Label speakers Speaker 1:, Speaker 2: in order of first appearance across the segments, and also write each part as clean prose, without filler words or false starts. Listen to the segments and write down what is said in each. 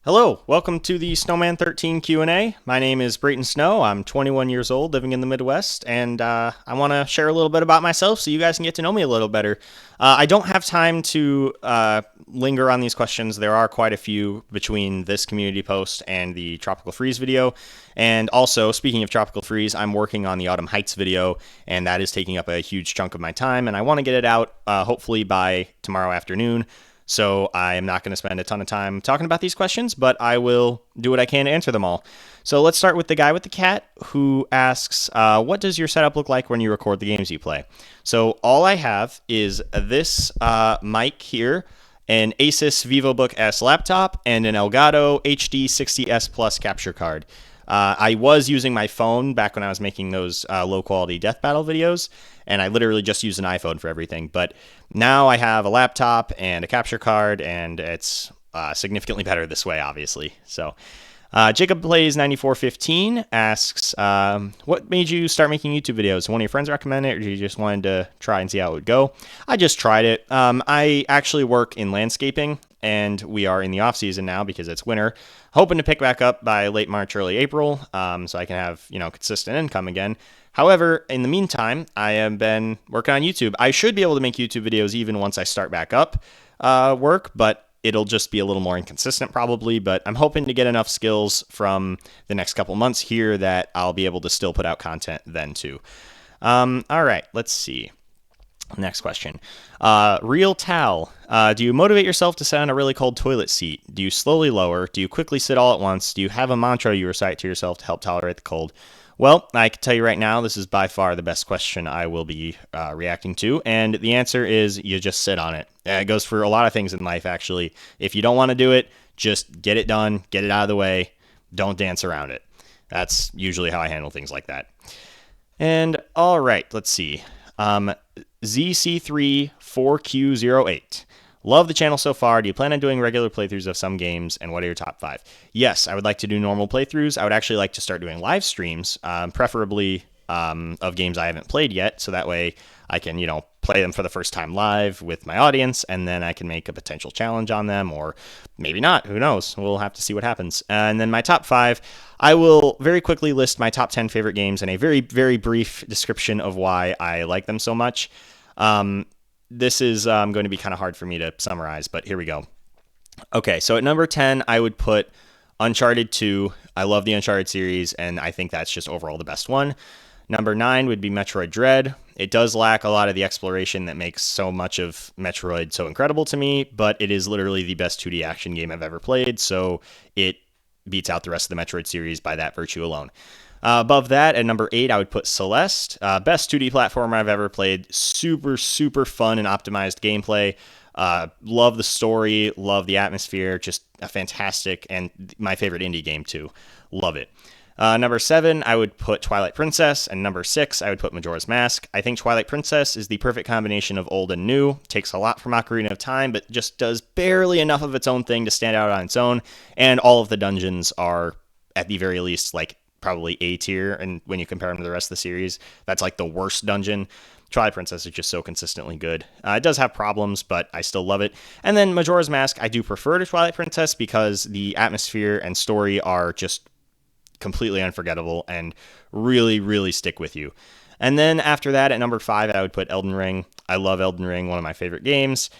Speaker 1: Hello, welcome to the Snowman13 Q&A. My name is Brayton Snow. I'm 21 years old, living in the Midwest, and I want to share a little bit about myself so you guys can get to know me a little better. I don't have time to linger on these questions. There are quite a few between this community post and the Tropical Freeze video. And also, speaking of Tropical Freeze, I'm working on the Autumn Heights video, and that is taking up a huge chunk of my time, and I want to get it out hopefully by tomorrow afternoon. So I am not going to spend a ton of time talking about these questions, but I will do what I can to answer them all. So let's start with the guy with the cat who asks, what does your setup look like when you record the games you play? So all I have is this mic here, an Asus VivoBook S laptop, and an Elgato HD 60S Plus capture card. I was using my phone back when I was making those low-quality death battle videos, and I literally just use an iPhone for everything. But now I have a laptop and a capture card, and it's significantly better this way, obviously. So Jacob Plays 9415 asks, what made you start making YouTube videos? One of your friends recommended it, or you just wanted to try and see how it would go? I just tried it. I actually work in landscaping, and we are in the off season now because it's winter. Hoping to pick back up by late March, early April, so I can have consistent income again. However, in the meantime, I have been working on YouTube. I should be able to make YouTube videos even once I start back up work, but it'll just be a little more inconsistent probably. But I'm hoping to get enough skills from the next couple months here that I'll be able to still put out content then too. All right, let's see. Next question. Real Tal. Do you motivate yourself to sit on a really cold toilet seat? Do you slowly lower? Do you quickly sit all at once? Do you have a mantra you recite to yourself to help tolerate the cold? Well, I can tell you right now, this is by far the best question I will be reacting to. And the answer is you just sit on it. It goes for a lot of things in life, actually. If you don't want to do it, just get it done, get it out of the way. Don't dance around it. That's usually how I handle things like that. And all right, let's see. ZC3-4Q08. Love the channel so far. Do you plan on doing regular playthroughs of some games, and what are your top 5? Yes, I would like to do normal playthroughs. I would actually like to start doing live streams, preferably of games I haven't played yet, so that way I can, play them for the first time live with my audience, and then I can make a potential challenge on them, or maybe not. Who knows? We'll have to see what happens. And then my top 5, I will very quickly list my top 10 favorite games and a very, very brief description of why I like them so much. This is going to be kind of hard for me to summarize, but here we go. Okay, so at number 10, I would put Uncharted 2. I love the Uncharted series, and I think that's just overall the best one. Number 9 would be Metroid Dread. It does lack a lot of the exploration that makes so much of Metroid so incredible to me, but it is literally the best 2D action game I've ever played, so it beats out the rest of the Metroid series by that virtue alone. Above that, at number 8, I would put Celeste. Best 2D platformer I've ever played. Super, super fun and optimized gameplay. Love the story, love the atmosphere. Just a fantastic, and my favorite indie game too. Love it. Number 7, I would put Twilight Princess, and number 6, I would put Majora's Mask. I think Twilight Princess is the perfect combination of old and new. Takes a lot from Ocarina of Time, but just does barely enough of its own thing to stand out on its own, and all of the dungeons are, at the very least, like probably A tier, and when you compare them to the rest of the series, that's like the worst dungeon. Twilight Princess is just so consistently good. It does have problems, but I still love it. And then Majora's Mask, I do prefer to Twilight Princess because the atmosphere and story are just completely unforgettable and really, really stick with you. And then after that, at number 5, I would put Elden Ring. I love Elden Ring, one of my favorite games.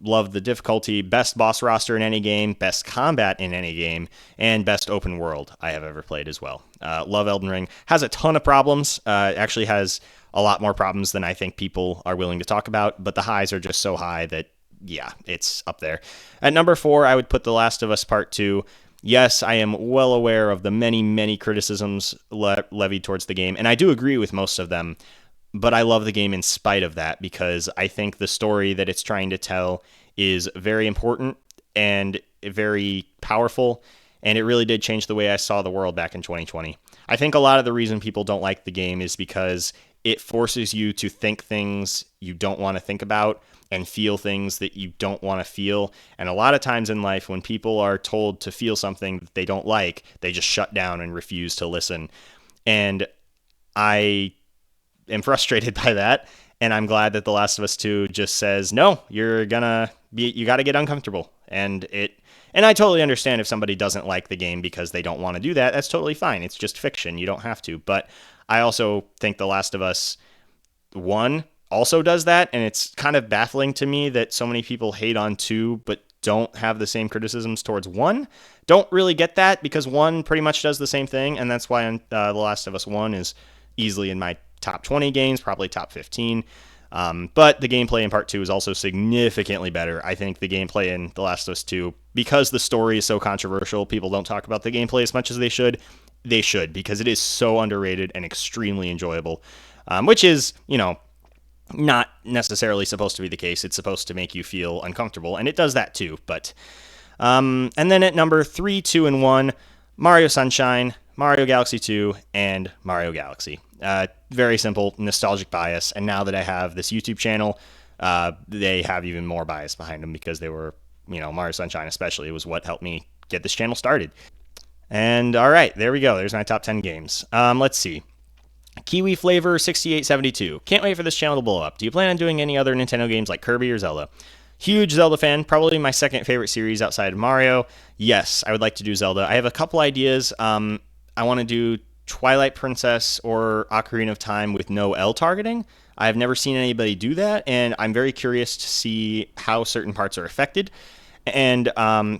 Speaker 1: Love the difficulty, best boss roster in any game, best combat in any game, and best open world I have ever played as well. Love Elden Ring. Has a ton of problems. Actually has a lot more problems than I think people are willing to talk about, but the highs are just so high that, yeah, it's up there. At number 4, I would put The Last of Us Part 2. Yes, I am well aware of the many, many criticisms levied towards the game, and I do agree with most of them. But I love the game in spite of that because I think the story that it's trying to tell is very important and very powerful, and it really did change the way I saw the world back in 2020. I think a lot of the reason people don't like the game is because it forces you to think things you don't want to think about and feel things that you don't want to feel. And a lot of times in life, when people are told to feel something that they don't like, they just shut down and refuse to listen. And I am frustrated by that, and I'm glad that The Last of Us 2 just says, no, you got to get uncomfortable. And it And I totally understand if somebody doesn't like the game because they don't want to do that. That's totally fine. It's just fiction. You don't have to. But I also think The Last of Us 1 also does that, and it's kind of baffling to me that so many people hate on 2 but don't have the same criticisms towards 1. Don't really get that, because 1 pretty much does the same thing, and that's why The Last of Us 1 is easily in my top 20 games, probably top 15. But the gameplay in Part 2 is also significantly better. I think the gameplay in The Last of Us 2, because the story is so controversial, people don't talk about the gameplay as much as they should. They should, because it is so underrated and extremely enjoyable, which is, not necessarily supposed to be the case. It's supposed to make you feel uncomfortable, and it does that too. But and then at number 3, 2, and 1, Mario Sunshine, Mario Galaxy 2, and Mario Galaxy. Very simple, nostalgic bias. And now that I have this YouTube channel, they have even more bias behind them, because they were, Mario Sunshine especially was what helped me get this channel started. And all right, there we go. There's my top 10 games. Let's see. Kiwi Flavor 6872. Can't wait for this channel to blow up. Do you plan on doing any other Nintendo games like Kirby or Zelda? Huge Zelda fan, probably my second favorite series outside of Mario. Yes, I would like to do Zelda. I have a couple ideas. I want to do Twilight Princess or Ocarina of Time with no L targeting. I've never seen anybody do that, and I'm very curious to see how certain parts are affected. And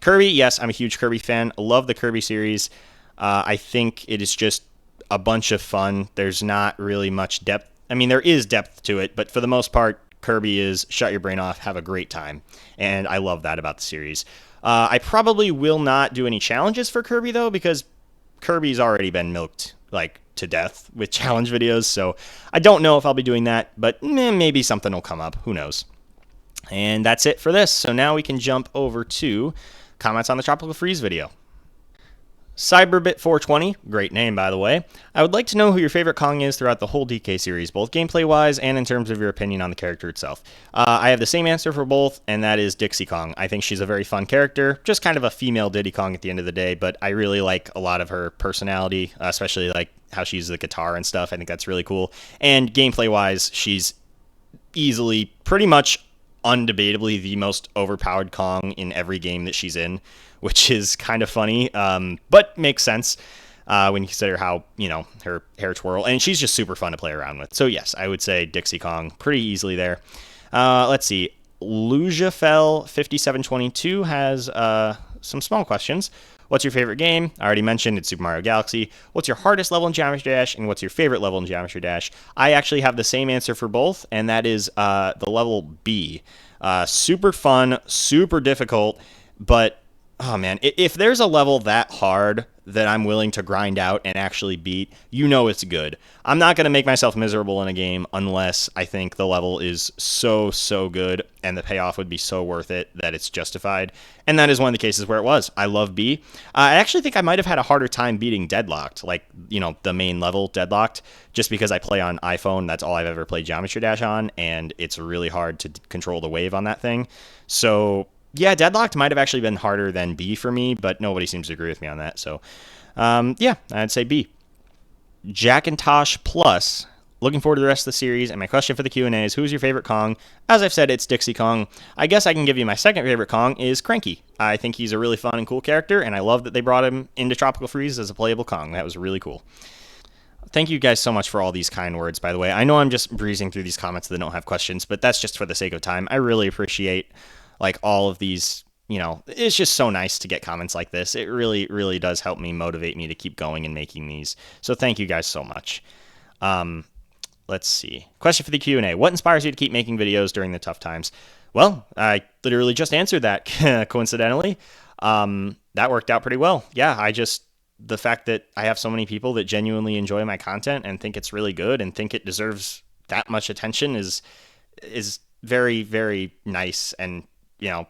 Speaker 1: Kirby, yes, I'm a huge Kirby fan. I love the Kirby series. I think it is just a bunch of fun. There's not really much depth. I mean, there is depth to it, but for the most part, Kirby is shut your brain off, have a great time. And I love that about the series. I probably will not do any challenges for Kirby, though, because Kirby's already been milked, to death with challenge videos. So I don't know if I'll be doing that, but maybe something will come up. Who knows? And that's it for this. So now we can jump over to comments on the Tropical Freeze video. Cyberbit420, great name by the way. I would like to know who your favorite Kong is throughout the whole DK series, both gameplay-wise and in terms of your opinion on the character itself. I have the same answer for both, and that is Dixie Kong. I think she's a very fun character, just kind of a female Diddy Kong at the end of the day, but I really like a lot of her personality, especially how she uses the guitar and stuff. I think that's really cool. And gameplay-wise, she's easily, pretty much undebatably, the most overpowered Kong in every game that she's in, which is kind of funny, but makes sense when you consider how, her hair twirl. And she's just super fun to play around with. So yes, I would say Dixie Kong pretty easily there. Let's see. Lujafel5722 has some small questions. What's your favorite game? I already mentioned it's Super Mario Galaxy. What's your hardest level in Geometry Dash? And what's your favorite level in Geometry Dash? I actually have the same answer for both, and that is the level B. Super fun, super difficult, but oh man, if there's a level that hard that I'm willing to grind out and actually beat, it's good. I'm not going to make myself miserable in a game unless I think the level is so, so good and the payoff would be so worth it that it's justified. And that is one of the cases where it was. I love B. I actually think I might have had a harder time beating Deadlocked, the main level Deadlocked, just because I play on iPhone. That's all I've ever played Geometry Dash on, and it's really hard to control the wave on that thing. So yeah, Deadlocked might have actually been harder than B for me, but nobody seems to agree with me on that. So, yeah, I'd say B. Jackintosh Plus, looking forward to the rest of the series, and my question for the Q&A is, who's your favorite Kong? As I've said, it's Dixie Kong. I guess I can give you my second favorite Kong is Cranky. I think he's a really fun and cool character, and I love that they brought him into Tropical Freeze as a playable Kong. That was really cool. Thank you guys so much for all these kind words, by the way. I know I'm just breezing through these comments that don't have questions, but that's just for the sake of time. I really appreciate all of these, it's just so nice to get comments like this. It really, really does help me, motivate me to keep going and making these. So thank you guys so much. Let's see. Question for the Q&A. What inspires you to keep making videos during the tough times? Well, I literally just answered that, coincidentally. That worked out pretty well. Yeah, the fact that I have so many people that genuinely enjoy my content and think it's really good and think it deserves that much attention is very, very nice, and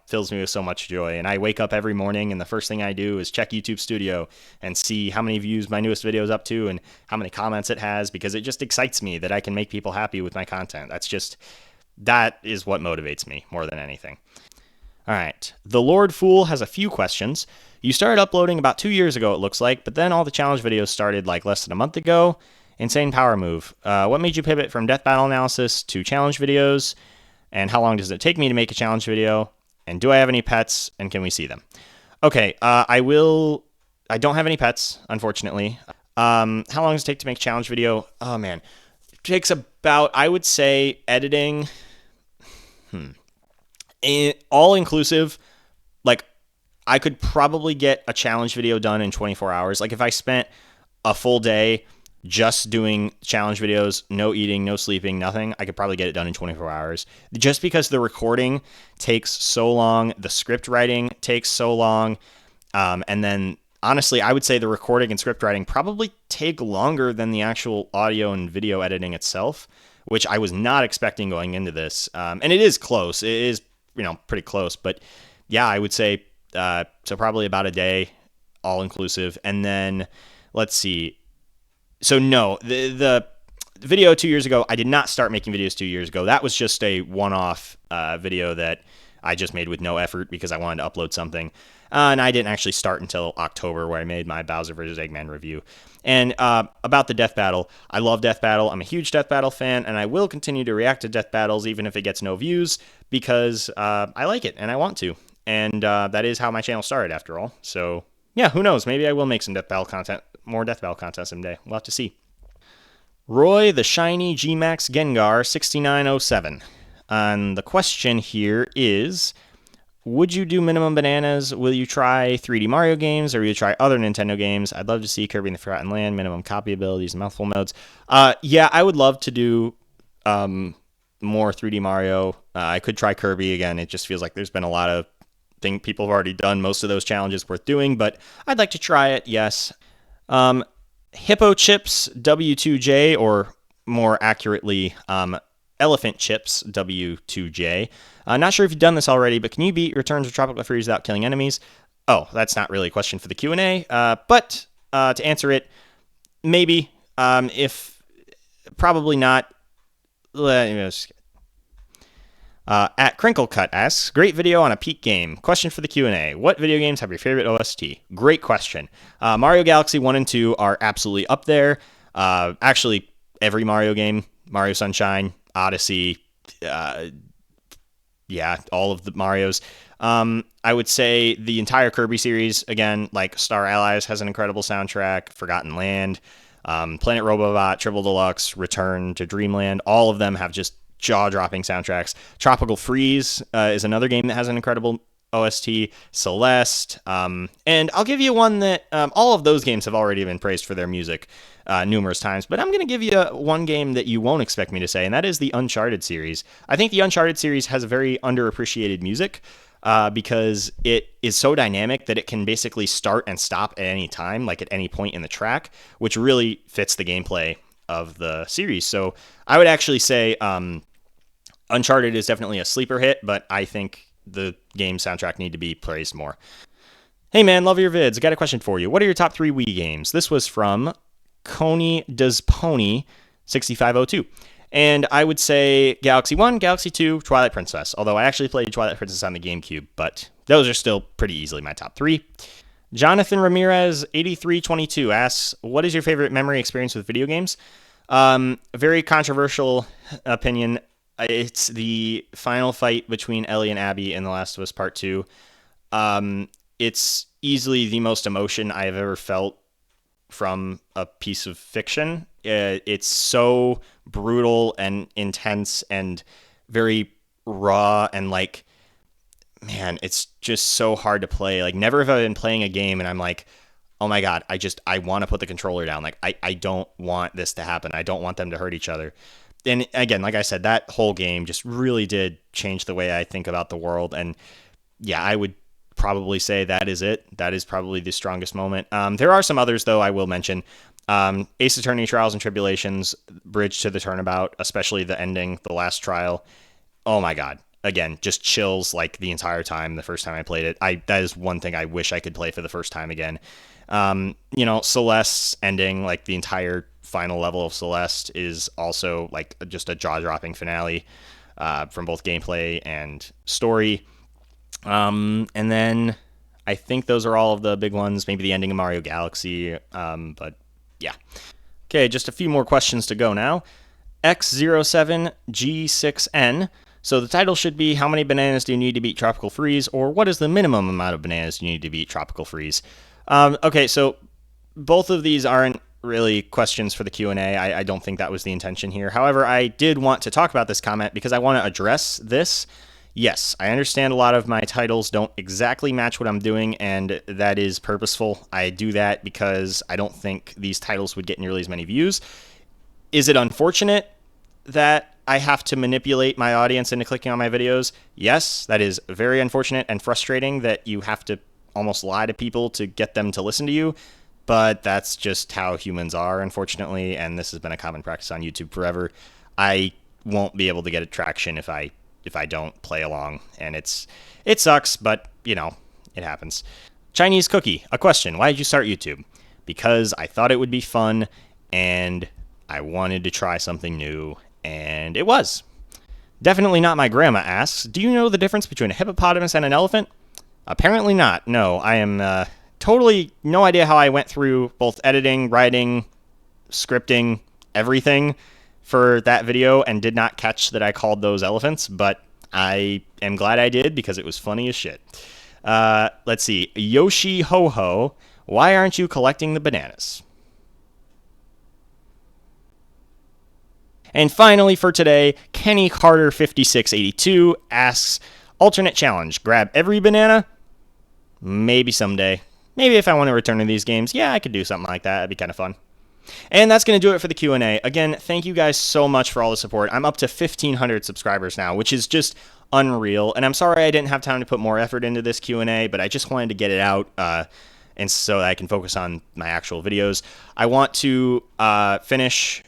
Speaker 1: fills me with so much joy. And I wake up every morning and the first thing I do is check YouTube Studio and see how many views my newest video is up to and how many comments it has, because it just excites me that I can make people happy with my content. That is what motivates me more than anything. All right. The Lord Fool has a few questions. You started uploading about 2 years ago, it looks like, but then all the challenge videos started less than a month ago. Insane power move. What made you pivot from death battle analysis to challenge videos? And how long does it take me to make a challenge video? And do I have any pets, and can we see them? Okay, I will. I don't have any pets, unfortunately. How long does it take to make a challenge video? Oh man, it takes about, I would say, editing, all inclusive. Like, I could probably get a challenge video done in 24 hours. Like, if I spent a full day just doing challenge videos, no eating, no sleeping, nothing, I could probably get it done in 24 hours. Just because the recording takes so long, the script writing takes so long, and then honestly, I would say the recording and script writing probably take longer than the actual audio and video editing itself, which I was not expecting going into this. And it is close. It is, pretty close. But yeah, I would say so probably about a day, all inclusive. And then let's see. So no, the video 2 years ago, I did not start making videos 2 years ago. That was just a one-off video that I just made with no effort because I wanted to upload something. And I didn't actually start until October, where I made my Bowser vs. Eggman review. And about the Death Battle, I love Death Battle. I'm a huge Death Battle fan, and I will continue to react to Death Battles even if it gets no views because I like it and I want to. And that is how my channel started, after all. So yeah, who knows? Maybe I will make some Death Battle content, more Death Battle content someday. We'll have to see. Roy the Shiny G-Max Gengar 6907. And the question here is, would you do minimum bananas? Will you try 3D Mario games, or will you try other Nintendo games? I'd love to see Kirby and the Forgotten Land, minimum copy abilities, and mouthful modes. Yeah, I would love to do more 3D Mario. I could try Kirby again. It just feels like there's been a lot of things people have already done. Most of those challenges worth doing, but I'd like to try it, yes. Hippo Chips W2J, or more accurately, Elephant Chips W2J. Not sure if you've done this already, but can you beat Returns of Tropical Freeze without killing enemies? Oh, that's not really a question for the Q&A, but to answer it, maybe. If probably not. At Crinklecut asks, great video on a Peak game. Question for the Q&A. What video games have your favorite OST? Great question. Mario Galaxy 1 and 2 are absolutely up there. Actually, every Mario game, Mario Sunshine, Odyssey, yeah, all of the Marios. I would say the entire Kirby series, again, like Star Allies has an incredible soundtrack, Forgotten Land, Planet Robobot, Triple Deluxe, Return to Dreamland, all of them have just jaw-dropping soundtracks. Tropical Freeze is another game that has an incredible OST, Celeste, and I'll give you one that all of those games have already been praised for their music numerous times, but I'm going to give you one game that you won't expect me to say, and that is the Uncharted series. I think the Uncharted series has a very underappreciated music because it is so dynamic that it can basically start and stop at any time, like at any point in the track, which really fits the gameplay of the series. So I would actually say Uncharted is definitely a sleeper hit, but I think the game soundtrack need to be praised more. Hey man, love your vids. I got a question for you. What are your top 3 Wii games? This was from Coney Does Pony 6502. And I would say Galaxy 1, Galaxy 2, Twilight Princess. Although I actually played Twilight Princess on the GameCube, but those are still pretty easily my top 3. Jonathan Ramirez 8322 asks, what is your favorite memory experience with video games? A very controversial opinion. It's the final fight between Ellie and Abby in The Last of Us Part 2. It's easily the most emotion I have ever felt from a piece of fiction. It's so brutal and intense and very raw, and like, man, it's just so hard to play. Like, never have I been playing a game and I'm like, oh my God, I want to put the controller down. Like, I don't want this to happen. I don't want them to hurt each other. And again, like I said, that whole game just really did change the way I think about the world. And yeah, I would probably say that is it. That is probably the strongest moment. There are some others, though, I will mention. Ace Attorney Trials and Tribulations, Bridge to the Turnabout, especially the ending, the last trial. Oh my God. Again, just chills like the entire time, the first time I played it. That is one thing I wish I could play for the first time again. Celeste's ending, like the entire final level of Celeste, is also like just a jaw-dropping finale from both gameplay and story. And then I think those are all of the big ones. Maybe the ending of Mario Galaxy, but yeah. Okay, just a few more questions to go now. X07G6N So the title should be how many bananas do you need to beat Tropical Freeze, or what is the minimum amount of bananas you need to beat Tropical Freeze? Okay, so both of these aren't really questions for the Q&A. I don't think that was the intention here. However, I did want to talk about this comment because I want to address this. Yes, I understand a lot of my titles don't exactly match what I'm doing, and that is purposeful. I do that because I don't think these titles would get nearly as many views. Is it unfortunate that I have to manipulate my audience into clicking on my videos? Yes, that is very unfortunate and frustrating that you have to almost lie to people to get them to listen to you. But that's just how humans are, unfortunately, and this has been a common practice on YouTube forever. I won't be able to get traction if I don't play along, and it sucks, but you know, it happens. Chinese Cookie, a question: why did you start YouTube? Because I thought it would be fun, and I wanted to try something new, and it was. Definitely Not My Grandma asks, do you know the difference between a hippopotamus and an elephant? Apparently not. No, I am totally no idea how I went through both editing, writing, scripting, everything for that video and did not catch that I called those elephants, but I am glad I did because it was funny as shit. Let's see. Yoshi Ho Ho, why aren't you collecting the bananas? And finally for today, Kenny Carter 5682 asks, alternate challenge, grab every banana? Maybe someday. Maybe if I want to return to these games, yeah, I could do something like that. That'd be kind of fun. And that's going to do it for the Q&A. Again, thank you guys so much for all the support. I'm up to 1,500 subscribers now, which is just unreal. And I'm sorry I didn't have time to put more effort into this Q&A, but I just wanted to get it out and so that I can focus on my actual videos. I want to finish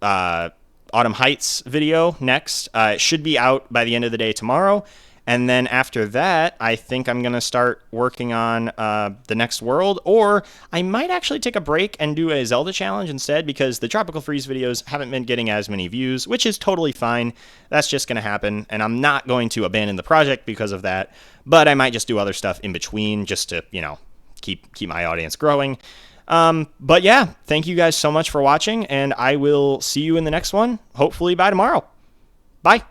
Speaker 1: Autumn Heights video next. It should be out by the end of the day tomorrow. And then after that, I think I'm going to start working on the next world, or I might actually take a break and do a Zelda challenge instead because the Tropical Freeze videos haven't been getting as many views, which is totally fine. That's just going to happen, and I'm not going to abandon the project because of that, but I might just do other stuff in between just to, you know, keep my audience growing. But yeah, thank you guys so much for watching, and I will see you in the next one, hopefully by tomorrow. Bye.